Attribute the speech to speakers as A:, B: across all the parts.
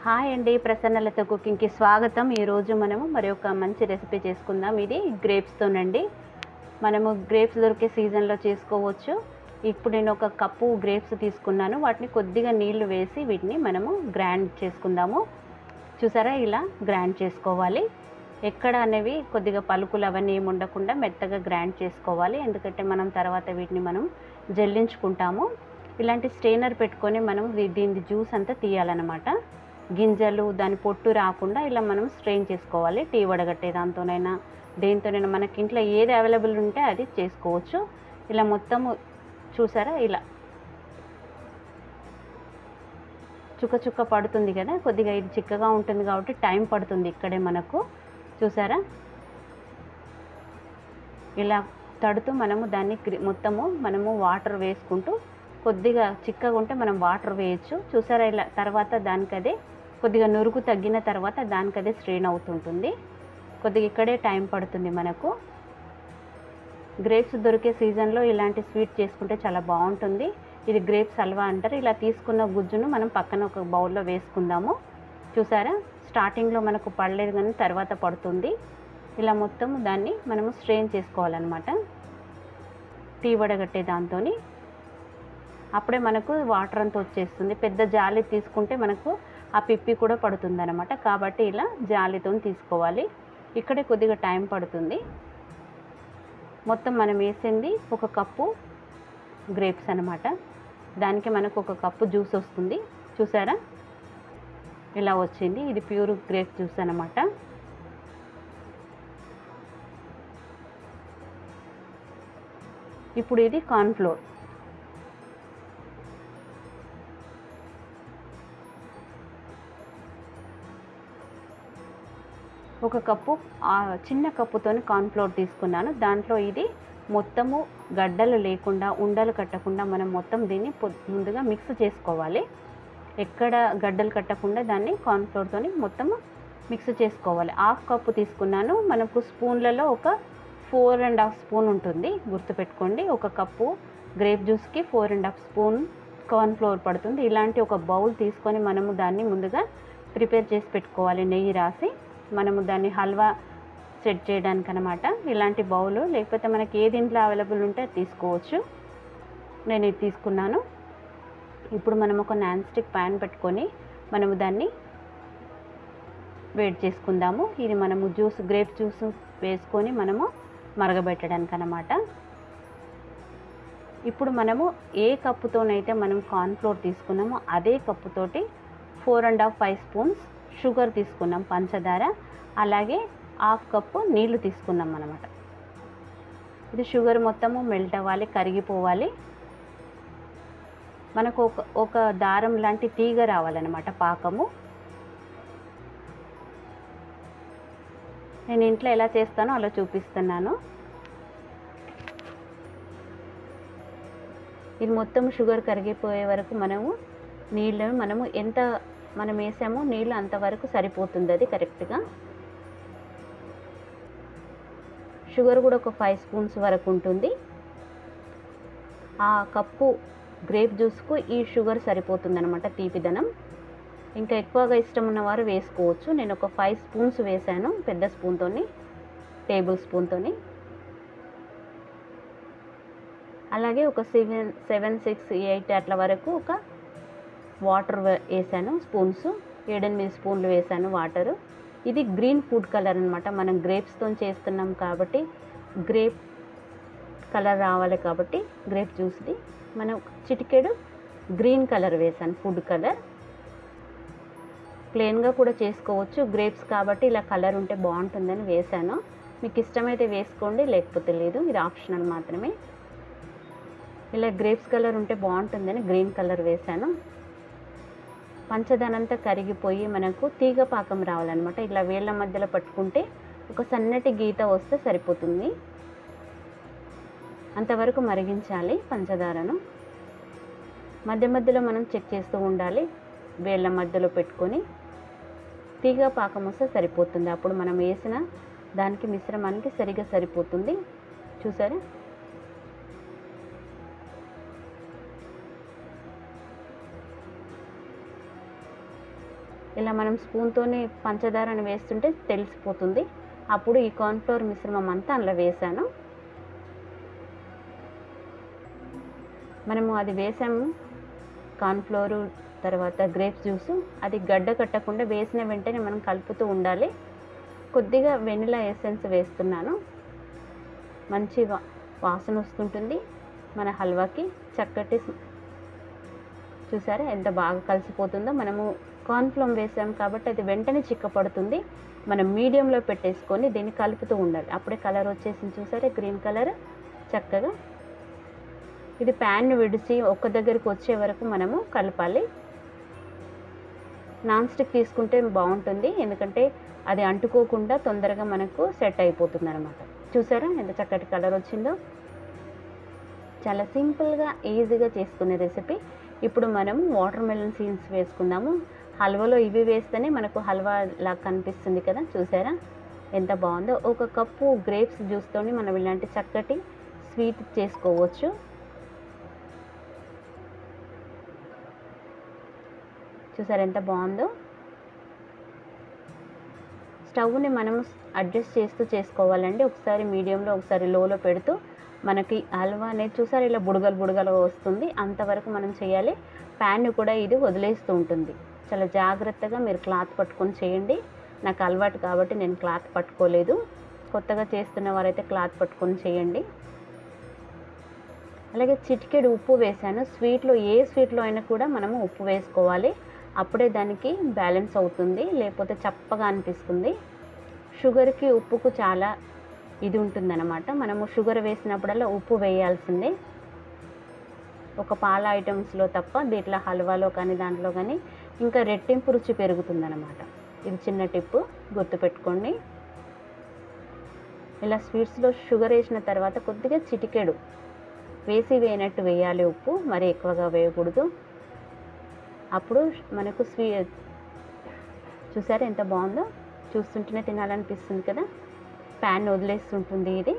A: Hi అండి, ప్రసన్నలత కుకింగ్కి స్వాగతం. ఈరోజు మనము మరి ఒక మంచి రెసిపీ చేసుకుందాం. ఇది గ్రేప్స్తోనండి. మనము గ్రేప్స్ దొరికే సీజన్లో చేసుకోవచ్చు. ఇప్పుడు నేను ఒక కప్పు గ్రేప్స్ తీసుకున్నాను. వాటిని కొద్దిగా నీళ్లు వేసి వీటిని మనము గ్రైండ్ చేసుకుందాము. చూసారా, ఇలా గ్రైండ్ చేసుకోవాలి. ఎక్కడ అనేవి కొద్దిగా పలుకులు అవన్నీ ఏమి ఉండకుండా మెత్తగా గ్రైండ్ చేసుకోవాలి. ఎందుకంటే మనం తర్వాత వీటిని మనం జల్లించుకుంటాము. ఇలాంటి స్ట్రెయినర్ పెట్టుకొని మనం దీని జ్యూస్ అంతా తీయాలన్నమాట. గింజలు దాని పొట్టు రాకుండా ఇలా మనం స్ట్రెయిన్ చేసుకోవాలి. టీ వడగట్టే దాంతోనైనా దేంతోనైనా మనకి ఇంట్లో ఏది అవైలబుల్ ఉంటే అది చేసుకోవచ్చు. ఇలా మొత్తము చూసారా, ఇలా చుక్క చుక్క పడుతుంది కదా, కొద్దిగా ఇది చిక్కగా ఉంటుంది కాబట్టి టైం పడుతుంది ఇక్కడే మనకు. చూసారా, ఇలా తడుతూ మనము దాన్ని మొత్తము మనము వాటర్ వేసుకుంటూ కొద్దిగా చిక్కగా ఉంటే మనం వాటర్ వేయచ్చు. చూసారా, ఇలా తర్వాత దానికదే కొద్దిగా నురుగు తగ్గిన తర్వాత దానికదే స్ట్రెయిన్ అవుతుంటుంది. కొద్దిగా ఇక్కడే టైం పడుతుంది మనకు. గ్రేప్స్ దొరికే సీజన్లో ఇలాంటి స్వీట్ చేసుకుంటే చాలా బాగుంటుంది. ఇది గ్రేప్స్ హల్వా అంటారు. ఇలా తీసుకున్న గుజ్జును మనం పక్కన ఒక బౌల్లో వేసుకుందాము. చూసారా, స్టార్టింగ్లో మనకు పడలేదు కానీ తర్వాత పడుతుంది. ఇలా మొత్తం దాన్ని మనము స్ట్రెయిన్ చేసుకోవాలన్నమాట టీ వడగట్టే దాంతో. అప్పుడే మనకు వాటర్ అంతా వచ్చేస్తుంది. పెద్ద జాలి తీసుకుంటే మనకు ఆ పిప్పి కూడా పడుతుంది అనమాట. కాబట్టి ఇలా జాలితో తీసుకోవాలి. ఇక్కడే కొద్దిగా టైం పడుతుంది. మొత్తం మనం వేసింది ఒక కప్పు గ్రేప్స్ అనమాట. దానికి మనకు ఒక కప్పు జ్యూస్ వస్తుంది. చూసారా, ఇలా వచ్చింది. ఇది ప్యూర్ గ్రేప్ జ్యూస్ అనమాట. ఇప్పుడు ఇది కార్న్ఫ్లోర్. ఒక కప్పు చిన్న కప్పుతోని కార్న్ఫ్లోర్ తీసుకున్నాను. దాంట్లో ఇది మొత్తము గడ్డలు లేకుండా ఉండలు కట్టకుండా మనం మొత్తం దీన్ని ముందుగా మిక్స్ చేసుకోవాలి. ఎక్కడ గడ్డలు కట్టకుండా దాన్ని కార్న్ఫ్లోర్తోని మొత్తము మిక్స్ చేసుకోవాలి. హాఫ్ కప్పు తీసుకున్నాను. మనకు స్పూన్లలో ఒక 4.5 స్పూన్ ఉంటుంది, గుర్తుపెట్టుకోండి. ఒక కప్పు గ్రేప్ జ్యూస్కి 4.5 స్పూన్ కార్న్ఫ్లోర్ పడుతుంది. ఇలాంటి ఒక బౌల్ తీసుకొని మనము దాన్ని ముందుగా ప్రిపేర్ చేసి పెట్టుకోవాలి. నెయ్యి రాసి మనము దాన్ని హల్వా సెట్ చేయడానికి అనమాట. ఇలాంటి బౌలు లేకపోతే మనకి ఏది ఇంట్లో అవైలబుల్ ఉంటే అది తీసుకోవచ్చు. నేను ఇది తీసుకున్నాను. ఇప్పుడు మనం ఒక నాన్ స్టిక్ ప్యాన్ పెట్టుకొని మనము దాన్ని వేడి చేసుకుందాము. ఇది మనము గ్రేప్ జ్యూస్ వేసుకొని మనము మరగబెట్టడానికి అనమాట. ఇప్పుడు మనము ఏ కప్పుతోనైతే మనం కార్న్ఫ్లోర్ తీసుకున్నామో అదే కప్పుతోటి 4.5 స్పూన్స్ షుగర్ తీసుకున్నాం, పంచదార. అలాగే హాఫ్ కప్పు నీళ్లు తీసుకున్నాం అన్నమాట. ఇది షుగర్ మొత్తము మెల్ట్ అవ్వాలి, కరిగిపోవాలి. మనకు ఒక దారం లాంటి తీగ రావాలన్నమాట పాకము. నేను ఇంట్లో ఎలా చేస్తానో అలా చూపిస్తున్నాను. ఇది మొత్తం షుగర్ కరిగిపోయే వరకు మనము ఎంత మనం వేసామో నీళ్ళు అంతవరకు సరిపోతుంది. అది కరెక్ట్గా. షుగర్ కూడా ఒక 5 స్పూన్స్ వరకు ఉంటుంది. ఆ కప్పు గ్రేప్ జ్యూస్కు ఈ షుగర్ సరిపోతుంది అనమాట, తీపిదనం. ఇంకా ఎక్కువగా ఇష్టం ఉన్నవారు వేసుకోవచ్చు. నేను ఒక 5 స్పూన్స్ వేసాను, పెద్ద స్పూన్తోని, టేబుల్ స్పూన్తోని. అలాగే ఒక 7, 6, 8 అట్ల వరకు ఒక వాటర్ వేసాను. స్పూన్స్ 7-8 స్పూన్లు వేసాను వాటరు. ఇది గ్రీన్ ఫుడ్ కలర్ అనమాట. మనం గ్రేప్స్తో చేస్తున్నాం కాబట్టి గ్రేప్ కలర్ రావాలి కాబట్టి గ్రేప్ జ్యూస్ది మనం చిటికెడు గ్రీన్ కలర్ వేసాను, ఫుడ్ కలర్. ప్లెయిన్గా కూడా చేసుకోవచ్చు. గ్రేప్స్ కాబట్టి ఇలా కలర్ ఉంటే బాగుంటుందని వేసాను. మీకు ఇష్టమైతే వేసుకోండి, లేకపోతే లేదు. ఇది ఆప్షనల్ మాత్రమే. ఇలా గ్రేప్స్ కలర్ ఉంటే బాగుంటుందని గ్రీన్ కలర్ వేసాను. పంచదానంతా కరిగిపోయి మనకు తీగ పాకం రావాలన్నమాట. ఇలా వేళ్ళ మధ్యలో పట్టుకుంటే ఒక సన్నటి గీత వస్తే సరిపోతుంది. అంతవరకు మరిగించాలి పంచదారను. మధ్య మధ్యలో మనం చెక్ చేస్తూ ఉండాలి. వేళ్ళ మధ్యలో పెట్టుకొని తీగ పాకం వస్తే సరిపోతుంది. అప్పుడు మనం వేసిన దానికి మిశ్రమానికి సరిగా సరిపోతుంది. చూసారా, ఇలా మనం స్పూన్తోనే పంచదారని వేస్తుంటే తెలిసిపోతుంది. అప్పుడు ఈ కార్న్‌ఫ్లోర్ మిశ్రమం అంతా అందులో వేసాను. మనము అది వేసాము కార్న్‌ఫ్లోరు, తర్వాత గ్రేప్స్ జ్యూసు. అది గడ్డ కట్టకుండా వేసిన వెంటనే మనం కలుపుతూ ఉండాలి. కొద్దిగా వెనిలా ఎసెన్స్ వేస్తున్నాను. మంచి వాసన వస్తుంటుంది మన హల్వాకి. చక్కటి చూసారా ఎంత బాగా కలిసిపోతుందో. మనము కార్న్‌ఫ్లోర్ వేసాం కాబట్టి అది వెంటనే చిక్కపడుతుంది. మనం మీడియంలో పెట్టేసుకొని దీన్ని కలుపుతూ ఉండాలి. అప్పుడే కలర్ వచ్చేసింది చూసారా, గ్రీన్ కలర్ చక్కగా. ఇది ప్యాన్ విడిచి ఒక్క దగ్గరికి వచ్చే వరకు మనము కలపాలి. నాన్ స్టిక్ తీసుకుంటే బాగుంటుంది, ఎందుకంటే అది అంటుకోకుండా తొందరగా మనకు సెట్ అయిపోతుంది అనమాట. చూసారా ఎంత చక్కటి కలర్ వచ్చిందో. చాలా సింపుల్గా ఈజీగా చేసుకునే రెసిపీ. ఇప్పుడు మనము వాటర్ మెలన్ సీడ్స్ వేసుకుందాము. హల్వాలో ఇవి వేస్తేనే మనకు హల్వా లాగా కనిపిస్తుంది కదా, చూసారా ఎంత బాగుందో. ఒక కప్పు గ్రేప్స్ జ్యూస్తోని మనం ఇలాంటి చక్కటి స్వీట్ చేసుకోవచ్చు. చూసారా ఎంత బాగుందో. స్టవ్ని మనము అడ్జస్ట్ చేస్తూ చేసుకోవాలండి. ఒకసారి మీడియంలో ఒకసారి లోలో పెడుతూ మనకి హల్వా అనేది చూసారా ఇలా బుడగలు బుడగలుగా వస్తుంది, అంతవరకు మనం చేయాలి. ప్యాన్ కూడా ఇది వదిలేస్తూ ఉంటుంది. చాలా జాగ్రత్తగా మీరు క్లాత్ పట్టుకొని చేయండి. నాకు అలవాటు కాబట్టి నేను క్లాత్ పట్టుకోలేదు. కొత్తగా చేస్తున్న వారైతే క్లాత్ పట్టుకొని చేయండి. అలాగే చిటికెడు ఉప్పు వేసాను. స్వీట్లో ఏ స్వీట్లో అయినా కూడా మనము ఉప్పు వేసుకోవాలి, అప్పుడే దానికి బ్యాలెన్స్ అవుతుంది, లేకపోతే చప్పగా అనిపిస్తుంది. షుగర్కి ఉప్పుకు చాలా ఇది ఉంటుందన్నమాట. మనము షుగర్ వేసినప్పుడల్లా ఉప్పు వేయాల్సిందే, ఒక పాల ఐటమ్స్లో తప్ప. దీంట్లో హల్వాలో కానీ దాంట్లో కానీ ఇంకా రెట్టింపు రుచి పెరుగుతుందన్నమాట. ఇది చిన్న టిప్పు గుర్తుపెట్టుకోండి. ఇలా స్వీట్స్లో షుగర్ వేసిన తర్వాత కొద్దిగా చిటికెడు వేయనట్టు వేయాలి ఉప్పు, మరి ఎక్కువగా వేయకూడదు. అప్పుడు మనకు చూసారా ఎంత బాగుందో, చూస్తుంటేనే తినాలనిపిస్తుంది కదా. ప్యాన్ వదిలేస్తుంటుంది ఇది,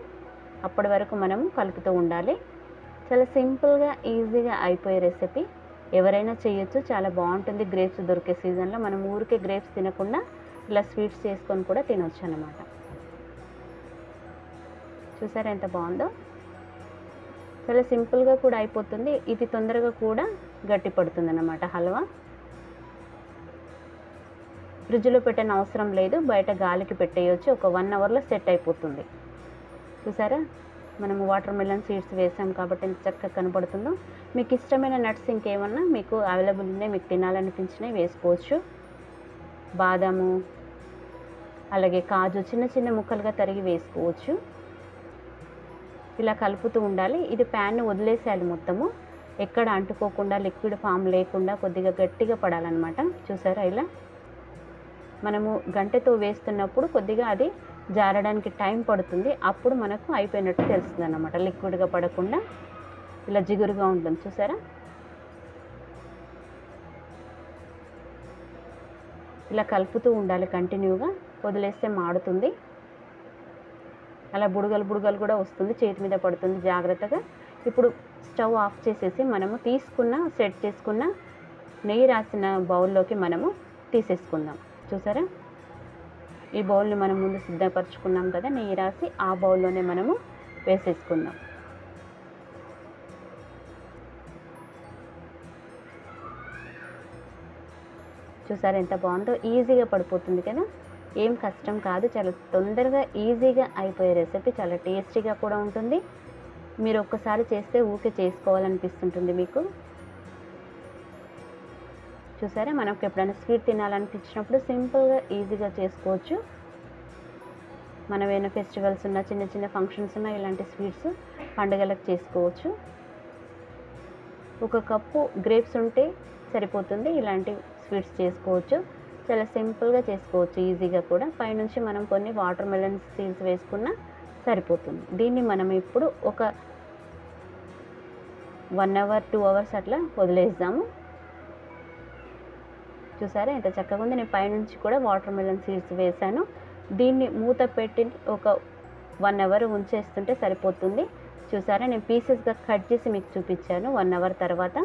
A: అప్పటి వరకు మనము కలుపుతూ ఉండాలి. చాలా సింపుల్గా ఈజీగా అయిపోయే రెసిపీ, ఎవరైనా చేయొచ్చు, చాలా బాగుంటుంది. గ్రేప్స్ దొరికే సీజన్లో మనం ఊరికే గ్రేప్స్ తినకుండా ఇలా స్వీట్స్ చేసుకొని కూడా తినొచ్చు అన్నమాట. చూసారా ఎంత బాగుందో. చాలా సింపుల్గా కూడా అయిపోతుంది. ఇది తొందరగా కూడా గట్టి పడుతుంది అన్నమాట హల్వా. ఫ్రిడ్జ్లో పెట్టని అవసరం లేదు, బయట గాలికి పెట్టేయచ్చు. ఒక 1 అవర్లో సెట్ అయిపోతుంది. చూసారా మనము వాటర్ మెలన్ సీడ్స్ వేసాం కాబట్టి ఎంత చక్కగా కనపడుతుందో. మీకు ఇష్టమైన నట్స్ ఇంకేమన్నా మీకు అవైలబుల్ ఉన్నాయి, మీకు తినాలనిపించినవి వేసుకోవచ్చు. బాదాము, అలాగే కాజు చిన్న చిన్న ముక్కలుగా తరిగి వేసుకోవచ్చు. ఇలా కలుపుతూ ఉండాలి. ఇది ప్యాన్ వదిలేసేయాలి మొత్తము, ఎక్కడ అంటుకోకుండా, లిక్విడ్ ఫామ్ లేకుండా కొద్దిగా గట్టిగా పడాలన్నమాట. చూసారా ఇలా మనము గంటెతో వేస్తున్నప్పుడు కొద్దిగా అది జారడానికి టైం పడుతుంది, అప్పుడు మనకు అయిపోయినట్టు తెలుస్తుంది అన్నమాట. లిక్విడ్గా పడకుండా ఇలా జిగురుగా ఉంటుంది చూసారా. ఇలా కలుపుతూ ఉండాలి కంటిన్యూగా, వదిలేస్తే మాడుతుంది. అలా బుడగలు బుడగలు కూడా వస్తుంది, చేతి మీద పడుతుంది, జాగ్రత్తగా. ఇప్పుడు స్టవ్ ఆఫ్ చేసేసి మనము సెట్ చేసుకున్న నెయ్యి రాసిన బౌల్లోకి మనము తీసేసుకుందాం. చూసారా ఈ బౌల్ని మనం ముందు సిద్ధపరచుకున్నాం కదా, నెయ్యి రాసి ఆ బౌల్లోనే మనము వేసేసుకుందాం. చూసారా ఎంత బాగుందో, ఈజీగా పడిపోతుంది కదా, ఏం కష్టం కాదు, చాలా తొందరగా ఈజీగా అయిపోయే రెసిపీ. చాలా టేస్టీగా కూడా ఉంటుంది. మీరు ఒక్కసారి చేస్తే ఊరికే చేసుకోవాలనిపిస్తుంటుంది మీకు. చూసారా మనకు ఎప్పుడైనా స్వీట్ తినాలనిపించినప్పుడు సింపుల్గా ఈజీగా చేసుకోవచ్చు. మనం ఏమైనా ఫెస్టివల్స్ ఉన్నా, చిన్న చిన్న ఫంక్షన్స్ ఉన్నా ఇలాంటి స్వీట్స్ పండుగలకు చేసుకోవచ్చు. 1 కప్పు గ్రేప్స్ ఉంటే సరిపోతుంది, ఇలాంటి స్వీట్స్ చేసుకోవచ్చు. చాలా సింపుల్గా చేసుకోవచ్చు ఈజీగా కూడా. పైనుంచి మనం కొన్ని వాటర్ మెలన్ సీడ్స్ వేసుకున్నా సరిపోతుంది. దీన్ని మనం ఇప్పుడు ఒక 1 అవర్ 2 అవర్స్ అట్లా వదిలేద్దాము. చూసారా ఎంత చక్కగా ఉంది. నేను పైనుంచి కూడా వాటర్ మెలన్ సీడ్స్ వేసాను. దీన్ని మూత పెట్టి ఒక 1 అవర్ ఉంచేస్తుంటే సరిపోతుంది. చూసారా నేను పీసెస్గా కట్ చేసి మీకు చూపించాను 1 అవర్ తర్వాత.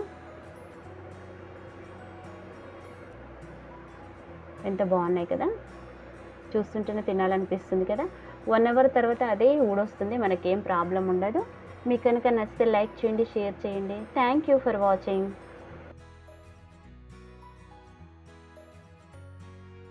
A: ఎంత బాగున్నాయి కదా, చూస్తుంటేనే తినాలనిపిస్తుంది కదా. 1 అవర్ తర్వాత అదే ఊడొస్తుంది, మనకేం ప్రాబ్లం ఉండదు. మీకు కనుక నచ్చితే లైక్ చేయండి, షేర్ చేయండి. Thank you for watching.